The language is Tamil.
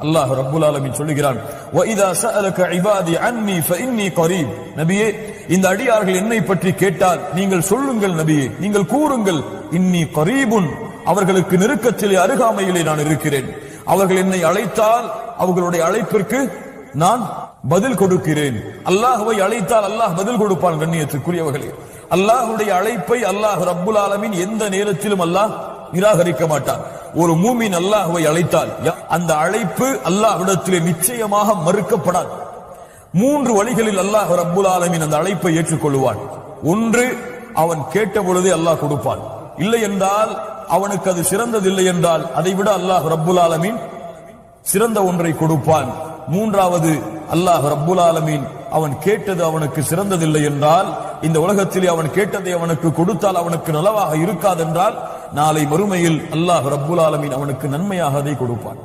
அல்லாஹ் ரப்புல் ஆலமீன் சொல்லுகிறான், وَإِذَا سَأَلَكَ عِبَادِي عَنِّي فَإِنِّي قَرِيبٌ. நபியே, இந்த அடியார்கள் என்னை பற்றி கேட்டால் நீங்கள் சொல்லுங்கள் நபியே, நீங்கள் கூறுங்கள், இன்னி கரீபுன், அவர்களுக்கு நெருக்கத்திலே அருகாமையிலே நான் இருக்கிறேன். அவர்கள் என்னை அழைத்தால் அவர்களுடைய அழைப்பிற்கு நான் பதில் கொடுக்கிறேன். அல்லாஹ்வை அழைத்தால் அல்லாஹ் பதில் கொடுப்பான். கண்ணியத்துக்குரியவர்களே, அல்லாஹ்வுடைய அழைப்பை அல்லாஹ் ரப்புல் ஆலமீன் எந்த நேரத்திலும் அல்லாஹ் நிராகரிக்க மாட்டான். ஒரு மூமின் அல்லாஹ்வை அழைத்தால் அந்த அழைப்பு அல்லாஹ்விடத்திலே நிச்சயமாக மறுக்கப்படாது. 3 வழிகளில் அல்லாஹ் ரப்புல் ஆலமீன் அந்த அழைப்பை ஏற்றுக்கொள்வான். ஒன்று, அவன் கேட்ட பொழுதே அல்லாஹ் கொடுப்பான். இல்லை என்றால், அவனுக்கு அது சிறந்ததில்லை என்றால் அதை விட அல்லாஹ் ரப்புல் ஆலமீன் சிறந்த ஒன்றை கொடுப்பான். 3வது, அல்லாஹ் ரப்புல் ஆலமீன் அவன் கேட்டது அவனுக்கு சிறந்ததில்லை என்றால், இந்த உலகத்திலே அவன் கேட்டதை அவனுக்கு கொடுத்தால் அவனுக்கு நலவாக இருக்காதென்றால், நாளை மறுமையில் அல்லாஹ் ரப்புல் ஆலமீன் அவனுக்கு நன்மையாக அதை கொடுப்பான்.